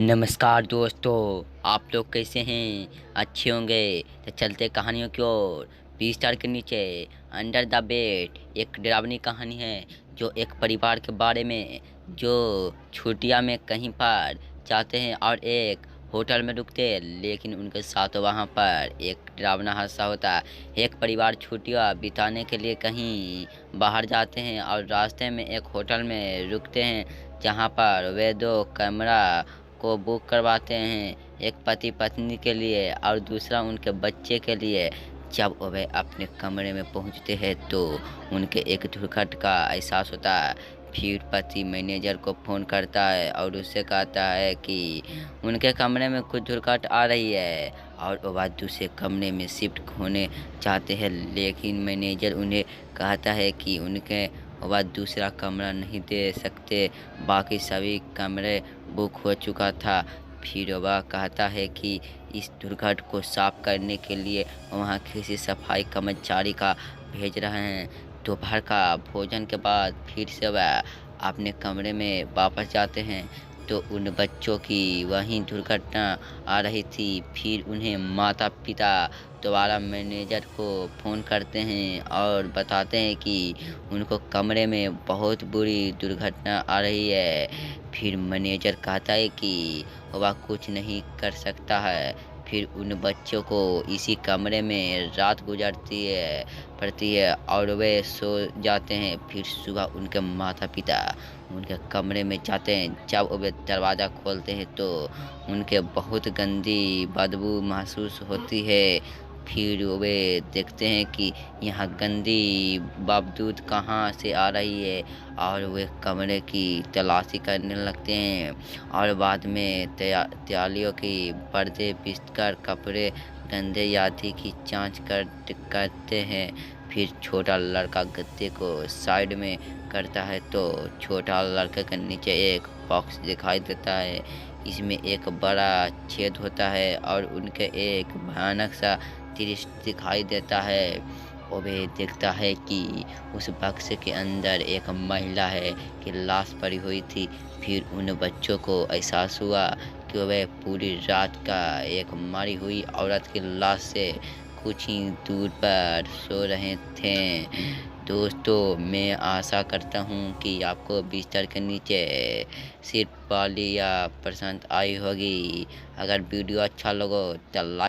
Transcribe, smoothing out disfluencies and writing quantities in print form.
नमस्कार दोस्तों। आप लोग कैसे हैं? अच्छे होंगे। तो चलते कहानियों की ओर। 20 स्टार के नीचे अंडर द बेड एक डरावनी कहानी है जो एक परिवार के बारे में जो छुट्टियां में कहीं पर जाते हैं और एक होटल में रुकते हैं, लेकिन उनके साथ वहां पर एक डरावना हादसा होता है। एक परिवार छुट्टियां बिताने के लिए कहीं बाहर जाते हैं और रास्ते में एक होटल में रुकते हैं, जहां पर वे दो कमरा को बुक करवाते हैं, एक पति पत्नी के लिए और दूसरा उनके बच्चे के लिए। जब वे अपने कमरे में पहुंचते हैं तो उनके एक दुर्घटना का एहसास होता है। फिर पति मैनेजर को फ़ोन करता है और उससे कहता है कि उनके कमरे में कुछ दुर्घटना आ रही है और वह दूसरे कमरे में शिफ्ट होने चाहते हैं, लेकिन मैनेजर उन्हें कहता है कि उनके वह दूसरा कमरा नहीं दे सकते, बाकी सभी कमरे बुक हो चुका था। फिर वह कहता है कि इस दुर्घटना को साफ करने के लिए वहाँ किसी सफाई कर्मचारी का भेज रहे हैं। दोपहर का भोजन के बाद फिर से वह अपने कमरे में वापस जाते हैं तो उन बच्चों की वहीं दुर्घटना आ रही थी। फिर उन्हें माता पिता दोबारा मैनेजर को फ़ोन करते हैं और बताते हैं कि उनको कमरे में बहुत बुरी दुर्घटना आ रही है। फिर मैनेजर कहता है कि वह कुछ नहीं कर सकता है। फिर उन बच्चों को इसी कमरे में रात गुजरती है पड़ती है और वे सो जाते हैं। फिर सुबह उनके माता पिता उनके कमरे में जाते हैं। जब वे दरवाज़ा खोलते हैं तो उनके बहुत गंदी बदबू महसूस होती है। फिर वे देखते हैं कि यहाँ गंदी बावजूद कहाँ से आ रही है और वे कमरे की तलाशी करने लगते हैं और बाद में त्यालियों की पर्दे बिछकर कपड़े गंदे आदि की जांच करते हैं। फिर छोटा लड़का गद्दे को साइड में करता है तो छोटा लड़के के नीचे एक बॉक्स दिखाई देता है। इसमें एक बड़ा छेद होता है और उनके एक भयानक सा दृश्य दिखाई देता है। और वे देखता है कि उस बक्स के अंदर एक महिला है की लाश पड़ी हुई थी। फिर उन बच्चों को एहसास हुआ कि वे पूरी रात का एक मरी हुई औरत की लाश से कुछ ही दूर पर सो रहे थे। दोस्तों, मैं आशा करता हूँ कि आपको बिस्तर के नीचे सिर्फ वाली या पसंद आई होगी। अगर वीडियो अच्छा लगे तो लाइक